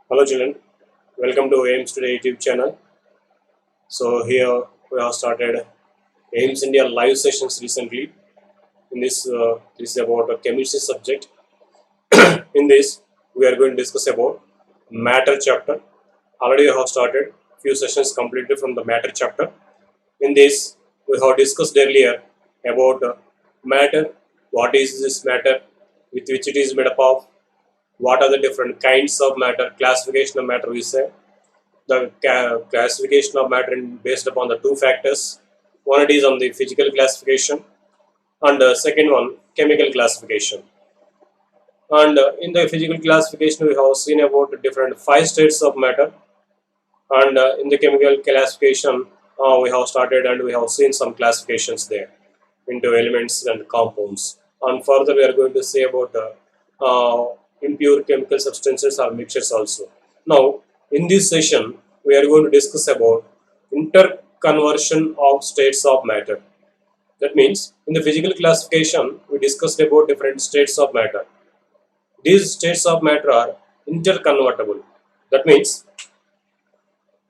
Hello children, welcome to AIMS Today YouTube channel. So here we have started AIMS India live sessions recently. In this is about a chemistry subject. In this, we are going to discuss about matter chapter. Already we have started few sessions completed from the matter chapter. In this, we have discussed earlier about matter, what is this matter, with which it is made up of, what are the different kinds of matter, classification of matter we say, the classification of matter based upon the two factors. One it is on the physical classification and the second one chemical classification. And in the physical classification we have seen about the different five states of matter, and in the chemical classification we have started and we have seen some classifications there into elements and compounds. And further we are going to say about impure chemical substances or mixtures also. Now in this session we are going to discuss about interconversion of states of matter. That means in the physical classification we discussed about different states of matter. These states of matter are interconvertible. That means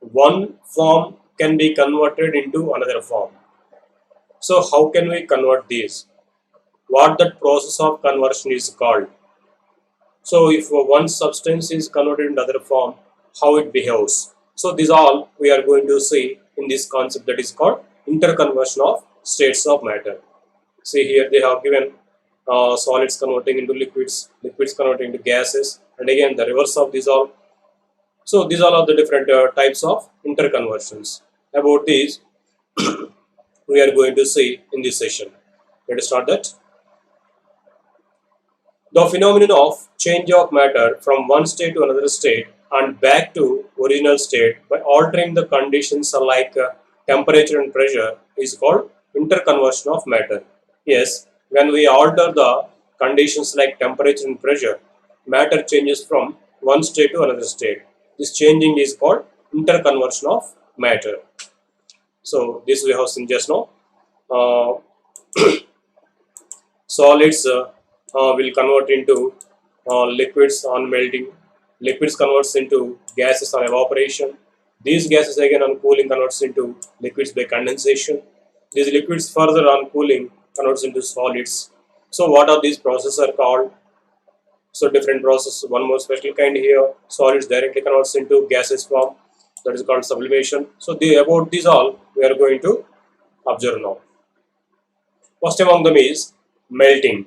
one form can be converted into another form. So how can we convert these? What that process of conversion is called? So if one substance is converted into another form, how it behaves. So these all we are going to see in this concept that is called interconversion of states of matter. See here they have given solids converting into liquids, liquids converting into gases, and again the reverse of these all. So these all are the different types of interconversions. About these we are going to see in this session. Let us start that. The phenomenon of change of matter from one state to another state and back to original state by altering the conditions like temperature and pressure is called interconversion of matter. Yes, when we alter the conditions like temperature and pressure, matter changes from one state to another state. This changing is called interconversion of matter. So this we have seen just now. Uh, Solids will convert into liquids on melting. Liquids converts into gases on evaporation. These gases again on cooling converts into liquids by condensation. These liquids further on cooling converts into solids. So what are these processes are called? So different process. One more special kind here. Solids directly converts into gases form. That is called sublimation. So about these all we are going to observe now. First among them is melting.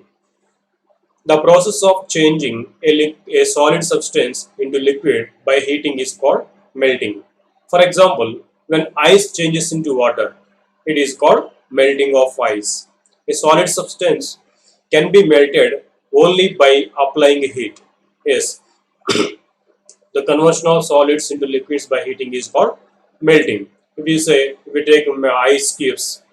The process of changing a solid substance into liquid by heating is called melting. For example, when ice changes into water, it is called melting of ice. A solid substance can be melted only by applying heat. Yes, the conversion of solids into liquids by heating is called melting. If we take ice cubes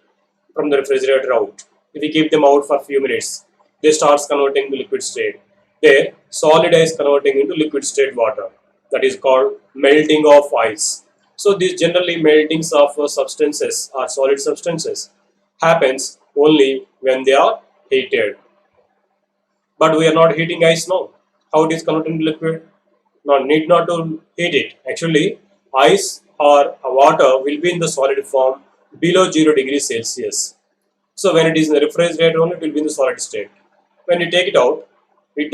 from the refrigerator out, if we keep them out for a few minutes, they starts converting to liquid state. There, solid ice converting into liquid state water. That is called melting of ice. So these generally meltings of substances or solid substances happens only when they are heated. But we are not heating ice now. How it is converted into liquid? No need not to heat it. Actually, ice or water will be in the solid form below 0 degrees Celsius. So when it is in the refrigerator only, it will be in the solid state. When you take it out, it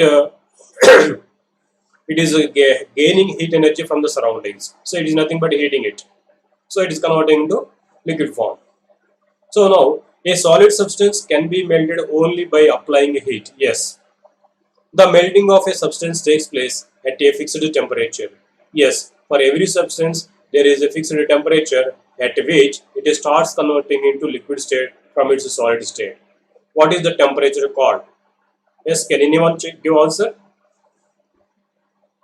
it is gaining heat energy from the surroundings. So it is nothing but heating it. So it is converting into liquid form. So now a solid substance can be melted only by applying heat. Yes, the melting of a substance takes place at a fixed temperature. Yes, for every substance there is a fixed temperature at which it starts converting into liquid state from its solid state. What is the temperature called? Yes, can anyone give answer?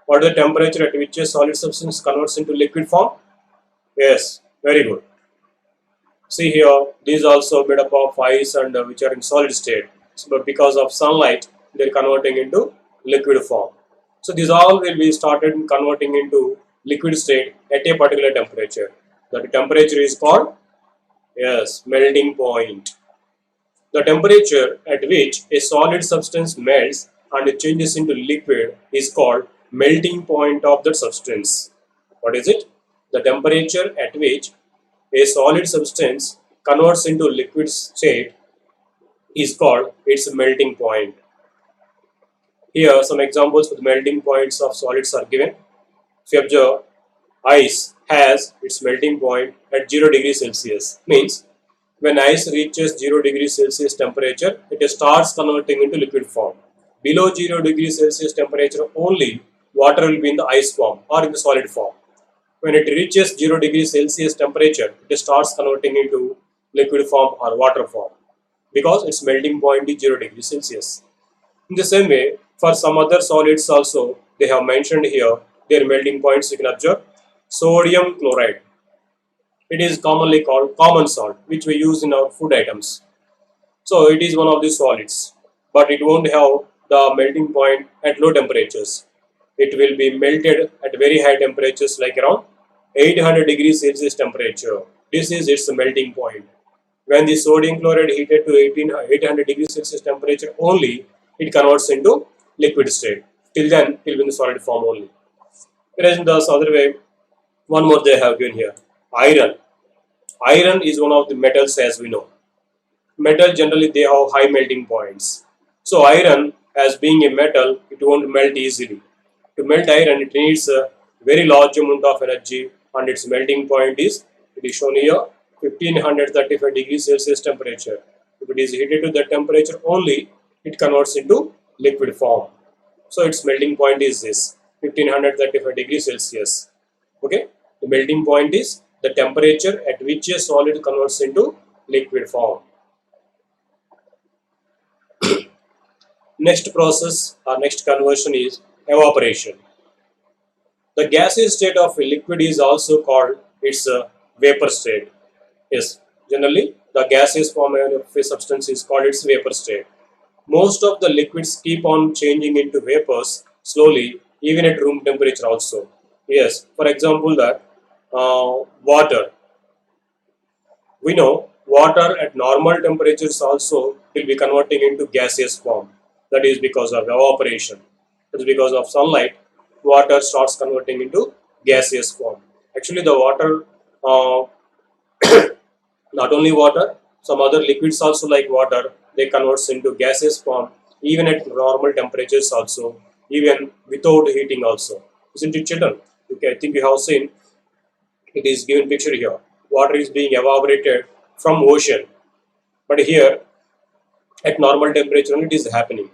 What is the temperature at which a solid substance converts into liquid form? Yes, very good. See here, these also made up of ice and which are in solid state. So, but because of sunlight, they are converting into liquid form. So these all will be started converting into liquid state at a particular temperature. That temperature is called, yes, melting point. The temperature at which a solid substance melts and changes into liquid is called melting point of the substance. What is it? The temperature at which a solid substance converts into liquid state is called its melting point. Here, some examples of the melting points of solids are given. If you observe, ice has its melting point at 0 degrees Celsius. Means when ice reaches 0 degrees Celsius temperature, it starts converting into liquid form. Below 0 degrees Celsius temperature only, water will be in the ice form or in the solid form. When it reaches 0 degrees Celsius temperature, it starts converting into liquid form or water form because its melting point is 0 degrees Celsius. In the same way, for some other solids also, they have mentioned here their melting points. You can observe sodium chloride. It is commonly called common salt, which we use in our food items. So it is one of the solids, but it won't have the melting point at low temperatures. It will be melted at very high temperatures like around 800 degrees Celsius temperature. This is its melting point. When the sodium chloride heated to 800 degrees Celsius temperature only, it converts into liquid state. Till then, it will be in the solid form only. Whereas in the other way, one more they have given here. Iron. Iron is one of the metals as we know. Metal generally they have high melting points. So iron, as being a metal, it won't melt easily. To melt iron, it needs a very large amount of energy, and its melting point is, it is shown here, 1535 degrees Celsius temperature. If it is heated to that temperature only, it converts into liquid form. So its melting point is this 1535 degrees Celsius. Okay, the melting point is the temperature at which a solid converts into liquid form. Next process or next conversion is evaporation. The gaseous state of a liquid is also called its vapor state. Yes, generally the gaseous form of a substance is called its vapor state. Most of the liquids keep on changing into vapors slowly, even at room temperature also. Yes, for example that water. We know water at normal temperatures also will be converting into gaseous form. That is because of evaporation. That is because of sunlight, water starts converting into gaseous form. Actually, the water, uh, not only water, some other liquids also like water, they converts into gaseous form even at normal temperatures also, even without heating also. Isn't it, children? Okay, I think you have seen it is given picture here. Water is being evaporated from ocean, but here at normal temperature only it is happening.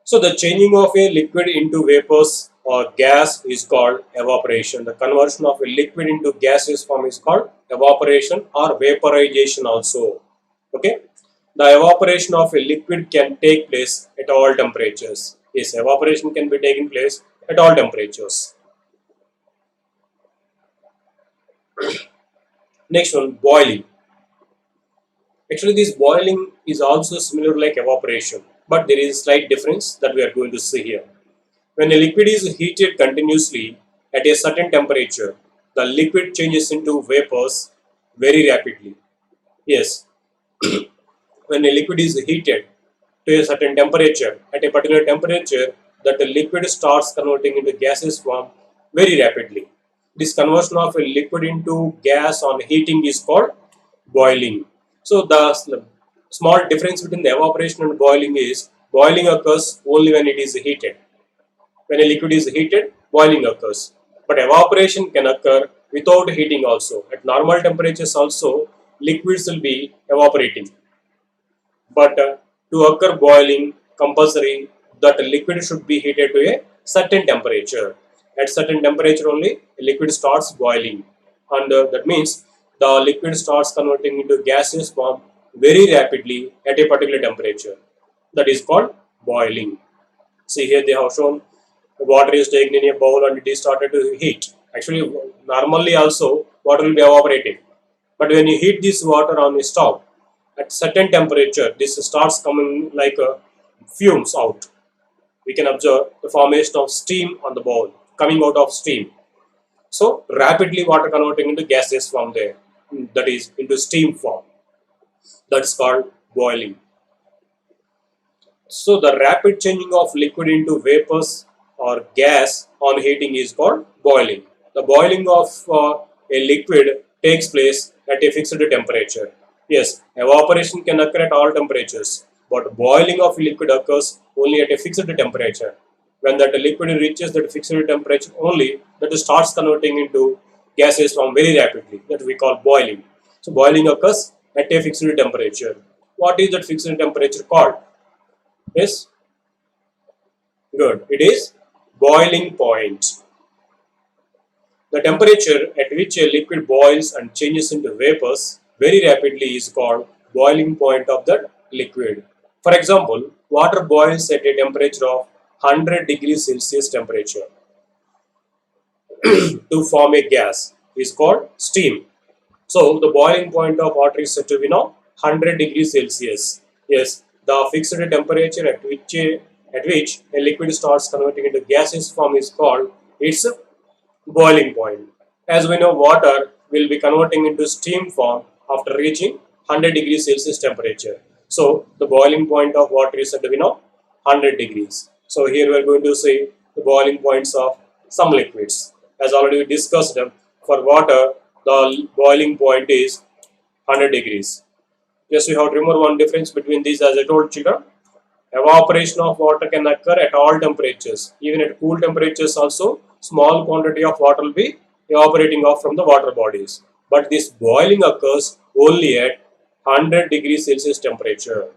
So the changing of a liquid into vapors or gas is called evaporation. The conversion of a liquid into gaseous form is called evaporation or vaporization also. Okay. The evaporation of a liquid can take place at all temperatures. Yes, evaporation can be taking place at all temperatures. Next one, boiling. Actually, this boiling is also similar like evaporation, but there is a slight difference that we are going to see here. When a liquid is heated continuously at a certain temperature, the liquid changes into vapors very rapidly. Yes, when a liquid is heated to a certain temperature, at a particular temperature, that the liquid starts converting into gaseous form very rapidly. This conversion of a liquid into gas on heating is called boiling. So the small difference between the evaporation and boiling is boiling occurs only when it is heated. When a liquid is heated, boiling occurs. But evaporation can occur without heating also. At normal temperatures also, liquids will be evaporating. But to occur boiling, compulsory that a liquid should be heated to a certain temperature. At certain temperature only, a liquid starts boiling. And that means the liquid starts converting into gaseous form very rapidly at a particular temperature. That is called boiling. See here they have shown water is taken in a bowl and it is started to heat. Actually, normally also water will be evaporated. But when you heat this water on a stove, at certain temperature, this starts coming like fumes out. We can observe the formation of steam on the bowl, coming out of steam. So rapidly water converting into gaseous form there, that is into steam form. That's called boiling. So the rapid changing of liquid into vapors or gas on heating is called boiling. The boiling of a liquid takes place at a fixed temperature. Yes, evaporation can occur at all temperatures, but boiling of liquid occurs only at a fixed temperature. When that liquid reaches that fixed temperature only, that starts converting into gases from very rapidly. That we call boiling. So boiling occurs at a fixed temperature. What is that fixed temperature called? Yes, good. It is boiling point. The temperature at which a liquid boils and changes into vapors very rapidly is called boiling point of that liquid. For example, water boils at a temperature of 100 degrees Celsius temperature to form a gas is called steam. So the boiling point of water is said to be now 100 degrees Celsius. Yes, the fixed temperature at which a liquid starts converting into gaseous form is called its boiling point. As we know, water will be converting into steam form after reaching 100 degrees Celsius temperature. So the boiling point of water is said to be now 100 degrees. So here we are going to see the boiling points of some liquids. As already we discussed, for water the boiling point is 100 degrees. Just we have to remember one difference between these. As I told children, evaporation of water can occur at all temperatures. Even at cool temperatures also, small quantity of water will be evaporating off from the water bodies. But this boiling occurs only at 100 degrees Celsius temperature.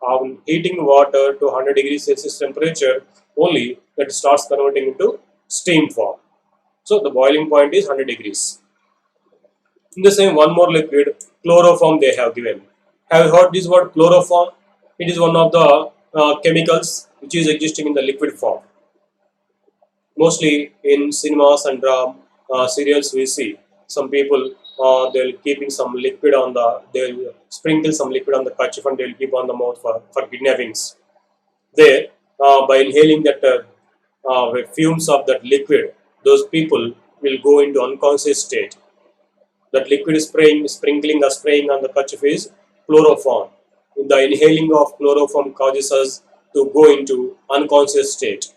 On heating water to 100 degrees Celsius temperature, only that starts converting into steam form. So the boiling point is 100 degrees. In the same, one more liquid, chloroform, they have given. Have you heard this word chloroform? It is one of the chemicals which is existing in the liquid form. Mostly in cinemas and serials we see some people they'll keeping some liquid on they'll sprinkle some liquid on the kerchief and they'll keep on the mouth for kidnappings. There, by inhaling that fumes of that liquid, those people will go into unconscious state. That liquid spraying, sprinkling or spraying on the kerchief is chloroform. The inhaling of chloroform causes us to go into unconscious state.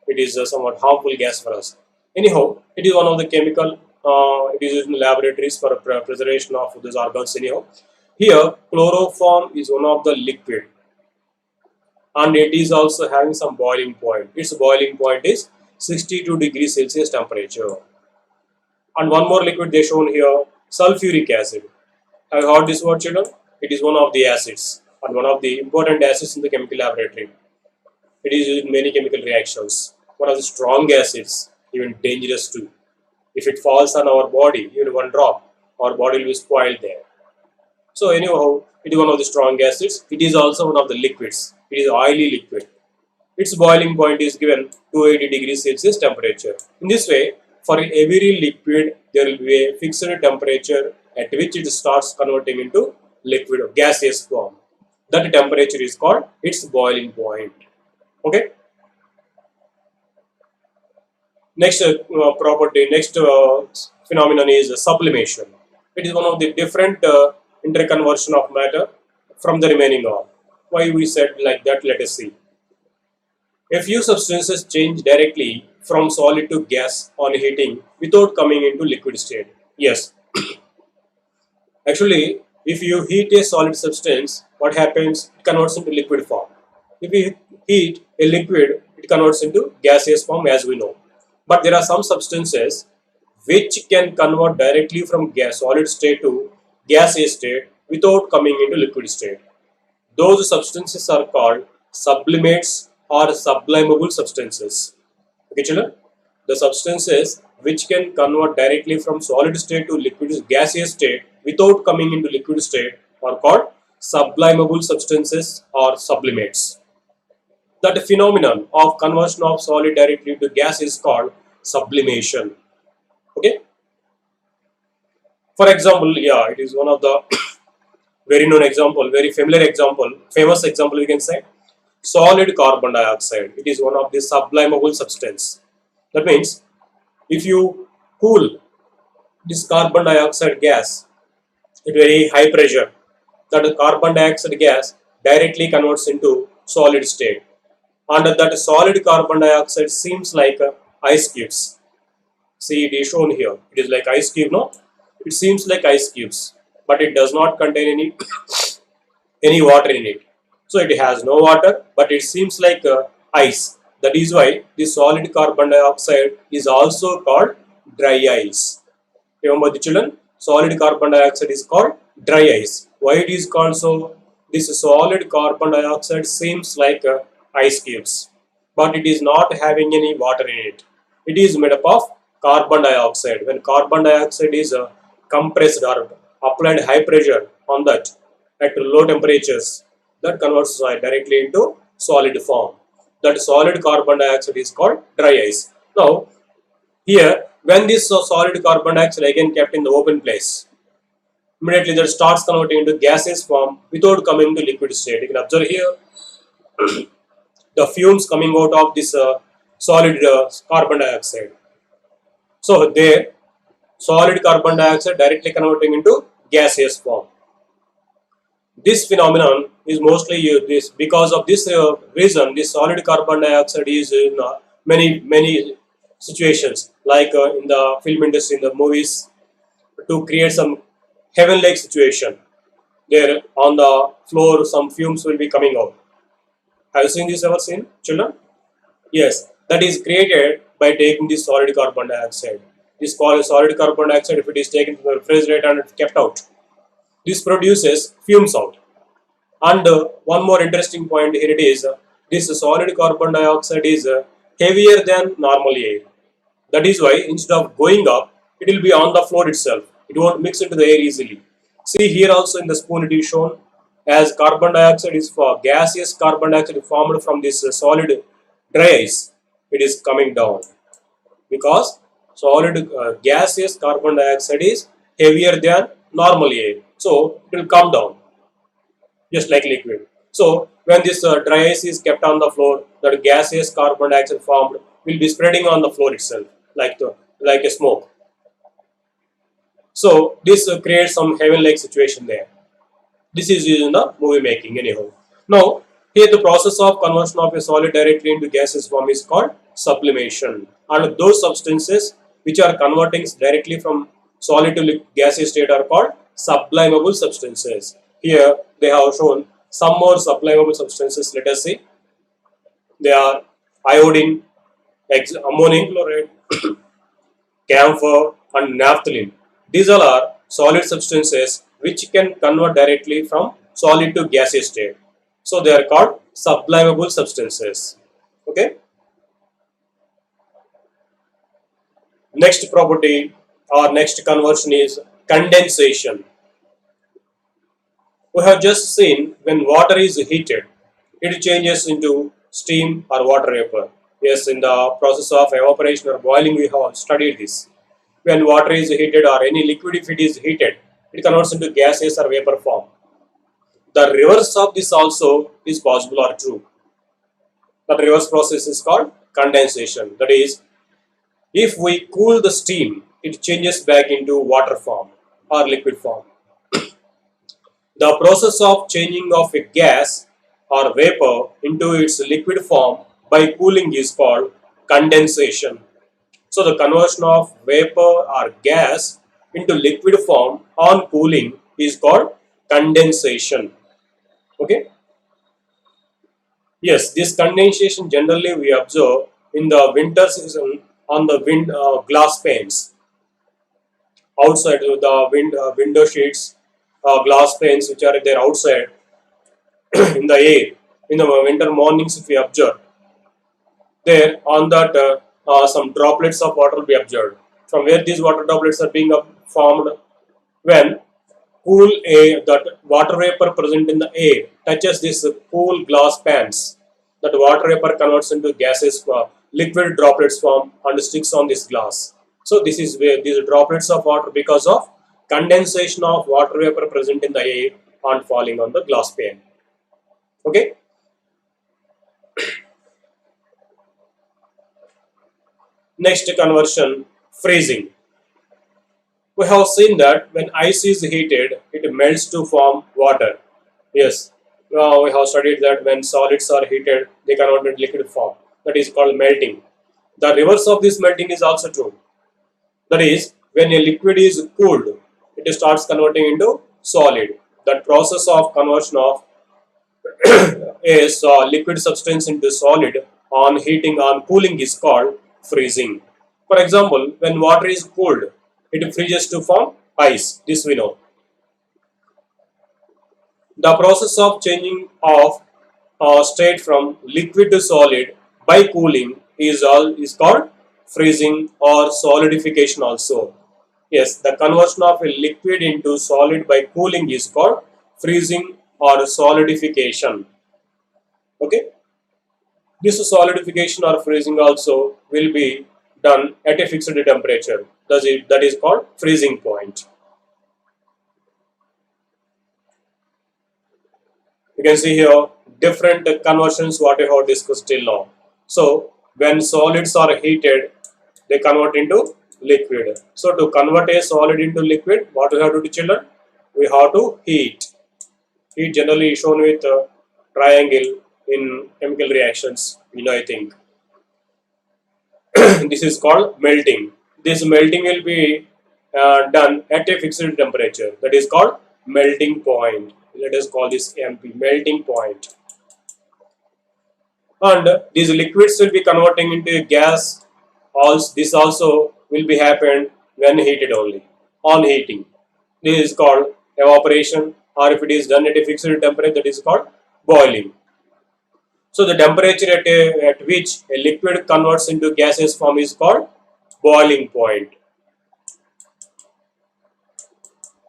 It is a somewhat harmful gas for us. Anyhow, it is one of the chemical. It is used in laboratories for preservation of these organs. Anyhow, here chloroform is one of the liquid, and it is also having some boiling point. Its boiling point is 62 degrees Celsius temperature. And one more liquid they shown here, sulfuric acid. Have you heard this word, children? It is one of the acids and one of the important acids in the chemical laboratory. It is used in many chemical reactions. One of the strong acids, even dangerous too. If it falls on our body, even one drop, our body will be spoiled there. So anyhow, it is one of the strong acids. It is also one of the liquids. It is oily liquid. Its boiling point is given 280 degrees Celsius temperature. In this way, for every liquid, there will be a fixed temperature at which it starts converting into liquid or gaseous form. That temperature is called its boiling point. Okay. Next phenomenon is sublimation. It is one of the different interconversion of matter from the remaining all. Why we said like that? Let us see. A few substances change directly from solid to gas on heating without coming into liquid state. Yes, actually, if you heat a solid substance, what happens? It converts into liquid form. If you heat a liquid, it converts into gaseous form, as we know. But there are some substances which can convert directly from solid state to gaseous state without coming into liquid state. Those substances are called sublimates or sublimable substances. Okay, children? The substances which can convert directly from solid state to liquid gaseous state without coming into liquid state are called sublimable substances or sublimates. That phenomenon of conversion of solid directly to gas is called sublimation. Okay. For example, yeah, it is one of the very known example, very familiar example, famous example we can say, solid carbon dioxide. It is one of the sublimable substance. That means if you cool this carbon dioxide gas at very high pressure, that carbon dioxide gas directly converts into solid state. and that solid carbon dioxide seems like ice cubes. See, it is shown here. It is like ice cube, no? It seems like ice cubes, but it does not contain any water in it. So it has no water, but it seems like ice. That is why the solid carbon dioxide is also called dry ice. Remember the children, solid carbon dioxide is called dry ice. Why it is called so? This solid carbon dioxide seems like ice cubes, but it is not having any water in it. It is made up of carbon dioxide. When carbon dioxide is compressed or applied high pressure on that at low temperatures, that converts directly into solid form. That solid carbon dioxide is called dry ice. Now, here, when this solid carbon dioxide again kept in the open place, immediately that starts converting into gaseous form without coming to liquid state. You can observe here the fumes coming out of this solid carbon dioxide. So there, solid carbon dioxide directly converting into gaseous form. This phenomenon is mostly this because of this reason. This solid carbon dioxide is in many situations, like in the film industry, in the movies, to create some heaven-like situation. There on the floor, some fumes will be coming out. Have you seen this ever seen, children? Yes, that is created by taking this solid carbon dioxide. This solid carbon dioxide, if it is taken from the refrigerator and kept out, this produces fumes out. And one more interesting point here it is this solid carbon dioxide is heavier than normal air. That is why instead of going up, it will be on the floor itself. It won't mix into the air easily. See here also in the spoon it is shown as carbon dioxide is for gaseous carbon dioxide formed from this solid dry ice. It is coming down because solid gaseous carbon dioxide is heavier than normal air. So it will come down just like liquid. So when this dry ice is kept on the floor, that gaseous carbon dioxide formed will be spreading on the floor itself like a smoke. So this creates some heaven-like situation there. This is used in the movie making anyhow. Now here the process of conversion of a solid directly into gaseous form is called sublimation, and those substances which are converting directly from solid to gaseous state are called sublimable substances. Here they have shown some more sublimable substances. Let us see. They are iodine, ammonium chloride, camphor, and naphthalene. These all are solid substances which can convert directly from solid to gaseous state. So they are called sublimable substances. Okay. Next property or next conversion is condensation. We have just seen when water is heated, it changes into steam or water vapor. Yes, in the process of evaporation or boiling, we have studied this. When water is heated or any liquid, if it is heated, it converts into gaseous or vapor form. The reverse of this also is possible or true. The reverse process is called condensation. That is, if we cool the steam, it changes back into water form or liquid form. The process of changing of a gas or vapor into its liquid form by cooling is called condensation. So the conversion of vapor or gas into liquid form on cooling is called condensation. Okay. Yes, this condensation generally we observe in the winter season on the glass panes outside the window sheets, glass panes which are there outside in the air in the winter mornings. If we observe there on that some droplets of water will be observed. From where these water droplets are being formed when cool air, that water vapor present in the air touches this cool glass pans. That water vapor converts into gases, liquid droplets form and sticks on this glass. So this is where these droplets of water, because of condensation of water vapor present in the air and falling on the glass pane. Okay. Next conversion, freezing. We have seen that when ice is heated, it melts to form water. Yes. We have studied that when solids are heated, they convert into liquid form. That is called melting. The reverse of this melting is also true. That is, when a liquid is cooled, it starts converting into solid. That process of conversion of a liquid substance into solid on heating on cooling is called freezing. For example, when water is cooled, it freezes to form ice. This we know. The process of changing of state from liquid to solid by cooling is called freezing or solidification also. Yes, the conversion of a liquid into solid by cooling is called freezing or solidification. Okay, this solidification or freezing also will be done at a fixed temperature. That is called freezing point. You can see here different conversions what I have discussed till now. So when solids are heated, they convert into liquid. So to convert a solid into liquid, what we have to do, children? We have to heat. Heat generally is shown with a triangle in chemical reactions. I think this is called melting. This melting will be done at a fixed temperature. That is called melting point. Let us call this MP, melting point. And these liquids will be converting into gas. Also, this also will be happened when heated only. On heating, this is called evaporation, or if it is done at a fixed temperature, that is called boiling. So the temperature at which a liquid converts into gaseous form is called boiling point.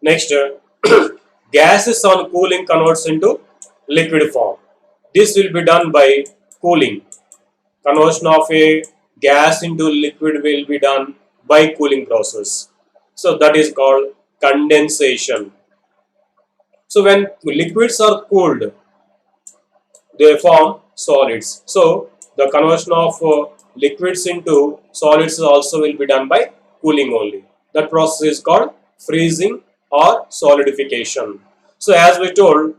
Next, gases on cooling converts into liquid form. This will be done by cooling. Conversion of a gas into liquid will be done by cooling process. So that is called condensation. So when liquids are cooled, they form solids. So the conversion of liquids into solids also will be done by cooling only. That process is called freezing or solidification. So as we told,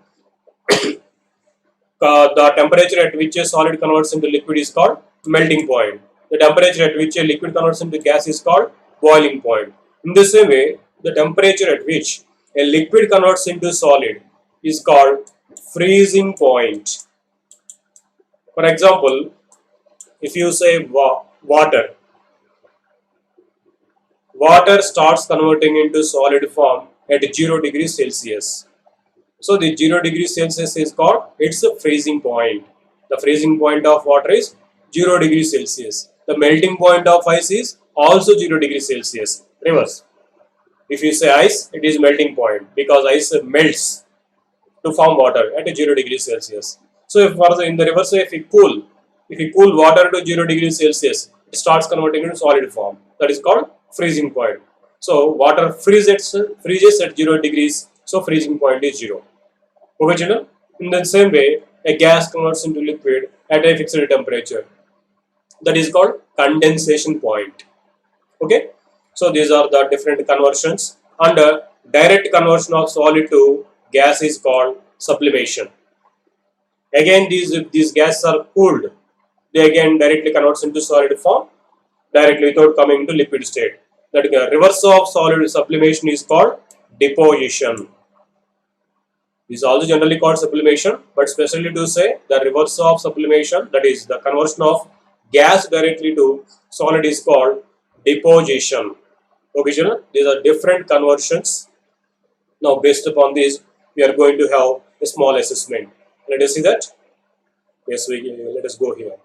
the temperature at which a solid converts into liquid is called melting point. The temperature at which a liquid converts into gas is called boiling point. In the same way, the temperature at which a liquid converts into solid is called freezing point. For example, if you say water starts converting into solid form at 0 degrees Celsius. So the 0 degrees Celsius is called its freezing point. The freezing point of water is 0 degrees Celsius. The melting point of ice is also 0 degrees Celsius. Reverse. If you say ice, it is melting point because ice melts to form water at 0 degrees Celsius. So if in the reverse way, if you cool water to 0 degrees Celsius, it starts converting into solid form. That is called freezing point. So water freezes at 0 degrees. So freezing point is 0. Okay, children? In the same way, a gas converts into liquid at a fixed temperature. That is called condensation point. Okay, so these are the different conversions. And direct conversion of solid to gas is called sublimation. Again, these gases are cooled. They again directly converts into solid form directly without coming into liquid state. That reverse of solid sublimation is called deposition. This is also generally called sublimation, but specially to say the reverse of sublimation, that is the conversion of gas directly to solid, is called deposition. Okay, children, these are different conversions. Now, based upon this, we are going to have a small assessment. Let us see that. Yes, let us go here.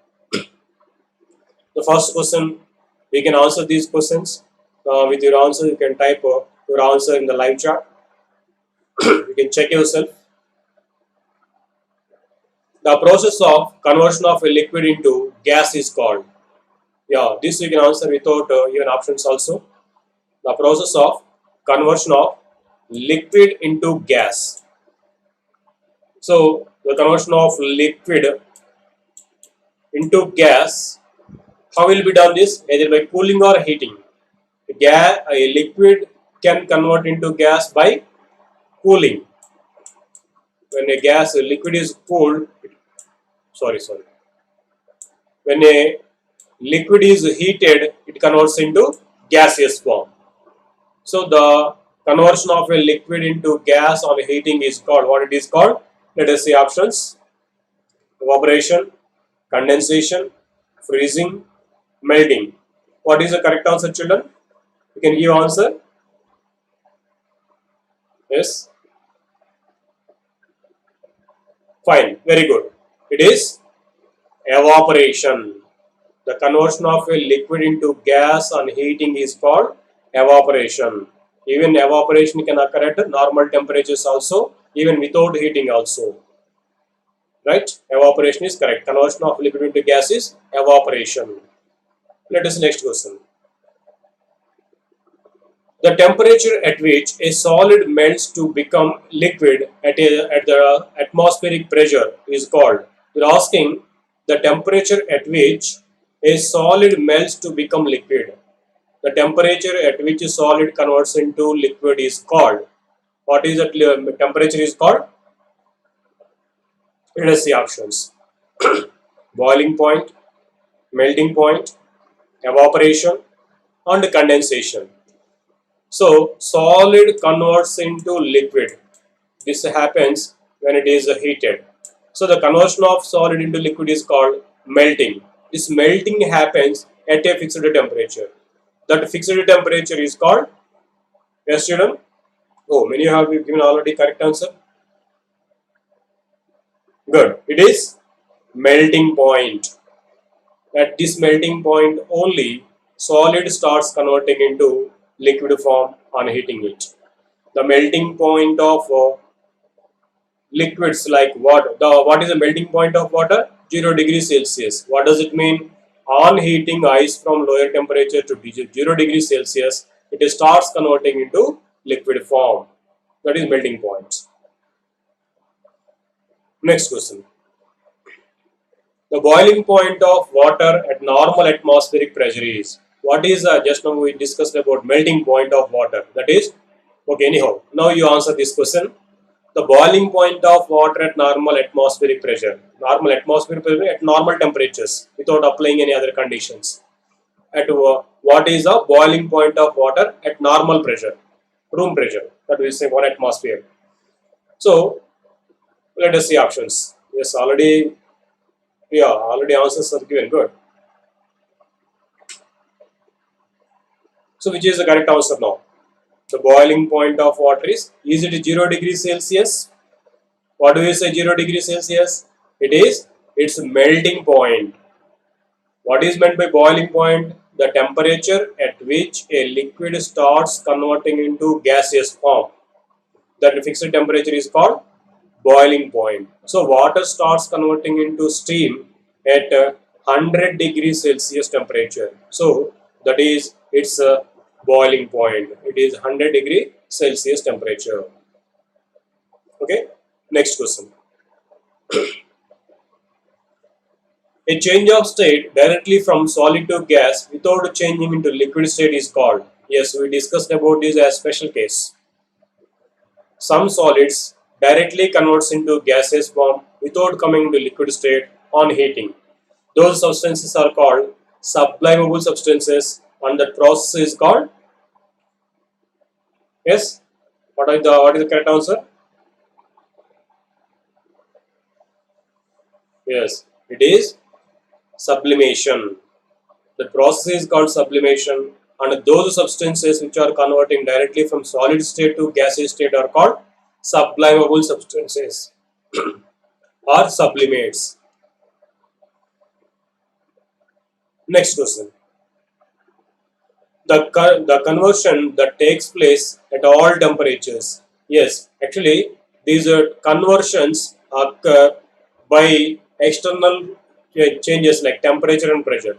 The first question, we can answer these questions. With your answer, you can type your answer in the live chat. You can check yourself. The process of conversion of a liquid into gas is called. Yeah, this you can answer without even options also. The process of conversion of liquid into gas. So the conversion of liquid into gas, how will be done this? Either by cooling or heating. A liquid can convert into gas by cooling. when a gas, a liquid is cooled, sorry. When a liquid is heated, it converts into gaseous form. So the conversion of a liquid into gas on heating is called, what it is called? Let us see options: evaporation, condensation, freezing, melting. What is the correct answer, children? You can give answer. Yes. Fine. Very good. It is evaporation. The conversion of a liquid into gas on heating is called evaporation. Even evaporation can occur at normal temperatures also, even without heating also. Right? Evaporation is correct. Conversion of liquid into gas is evaporation. Let us next question. The temperature at which a solid melts to become liquid at the atmospheric pressure is called. We are asking the temperature at which a solid melts to become liquid. The temperature at which a solid converts into liquid is called. What is that temperature is called? Let us see options. Boiling point, melting point, evaporation, and condensation. So solid converts into liquid. This happens when it is heated. So the conversion of solid into liquid is called melting. This melting happens at a fixed temperature. That fixed temperature is called, yes student? Oh, many have given already correct answer. Good. It is melting point. At this melting point only, solid starts converting into liquid form on heating it. The melting point of liquids like water. What is the melting point of water? 0 degrees Celsius. What does it mean? On heating ice from lower temperature to 0 degrees Celsius, it starts converting into liquid form. That is melting point. Next question. The boiling point of water at normal atmospheric pressure is. What is just now we discussed about melting point of water. That is, okay, anyhow, now you answer this question. The boiling point of water at normal atmospheric pressure. Normal atmospheric pressure at normal temperatures without applying any other conditions. At what is the boiling point of water at normal pressure? Room pressure. That we say 1 atmosphere. So let us see options. Yes, already answers are given. Good. So which is the correct answer now? The boiling point of water is it 0 degrees Celsius? What do we say 0 degrees Celsius? Its melting point. What is meant by boiling point? The temperature at which a liquid starts converting into gaseous form. That fixed temperature is called boiling point. So water starts converting into steam at 100 degrees Celsius temperature. So that is its boiling point. It is 100 degree Celsius temperature. Okay. Next question. A change of state directly from solid to gas without changing into liquid state is called. Yes, we discussed about this as special case. Some solids directly converts into gaseous form without coming into liquid state on heating. Those substances are called sublimable substances, and that process is called, yes, what is the correct answer? Yes, it is sublimation. The process is called sublimation, and those substances which are converting directly from solid state to gaseous state are called sublimable substances or sublimates. Next question. The conversion that takes place at all temperatures. Yes, actually these conversions occur by external changes like temperature and pressure.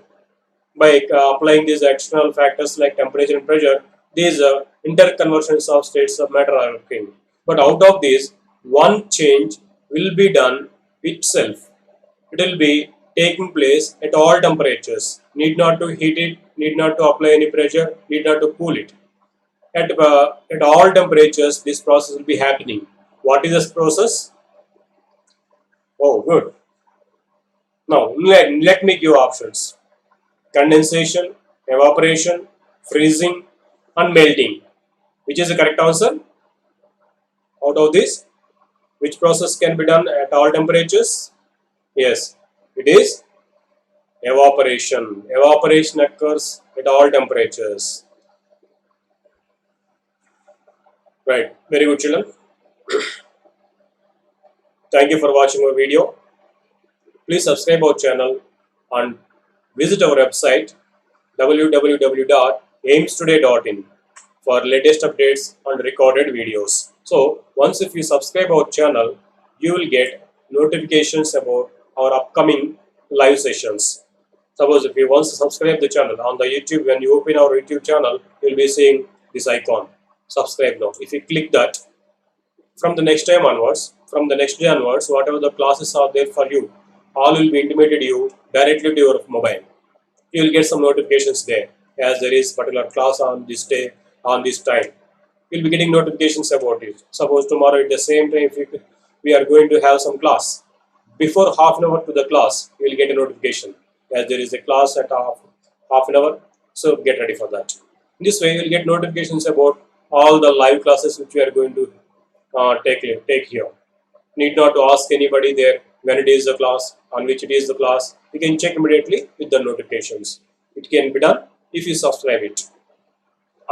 By applying these external factors like temperature and pressure, these interconversions of states of matter are occurring. But out of these, one change will be done itself. It will be taking place at all temperatures. Need not to heat it, need not to apply any pressure, need not to cool it. At all temperatures, this process will be happening. What is this process? Oh, good. Now, let me give options. Condensation, evaporation, freezing, and melting. Which is the correct answer? Out of this, which process can be done at all temperatures? Yes, it is evaporation. Evaporation occurs at all temperatures. Right. Very good, children. Thank you for watching our video. Please subscribe our channel and visit our website www.aimstoday.in for latest updates and recorded videos. So once if you subscribe our channel, you will get notifications about our upcoming live sessions. Suppose if you once subscribe the channel on the YouTube, when you open our YouTube channel, you'll be seeing this icon. Subscribe now. If you click that, from the next time onwards, from the next day onwards, whatever the classes are there for you, all will be intimated you directly to your mobile. You will get some notifications there as there is particular class on this day, on this time. You'll be getting notifications about it. Suppose tomorrow at the same time, if we are going to have some class, before half an hour to the class, you will get a notification as there is a class at half an hour. So get ready for that. In this way, you will get notifications about all the live classes which we are going to take here. Need not to ask anybody there when it is the class, on which it is the class. You can check immediately with the notifications. It can be done if you subscribe it.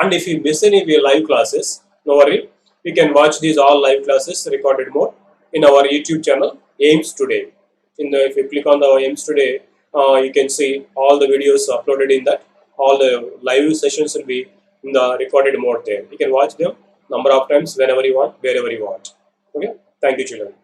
And if you miss any of your live classes, no worry. You can watch these all live classes recorded mode in our YouTube channel, Aims Today. If you click on the Aims Today, you can see all the videos uploaded in that. All the live sessions will be in the recorded mode there. You can watch them number of times whenever you want, wherever you want. Okay. Thank you, children.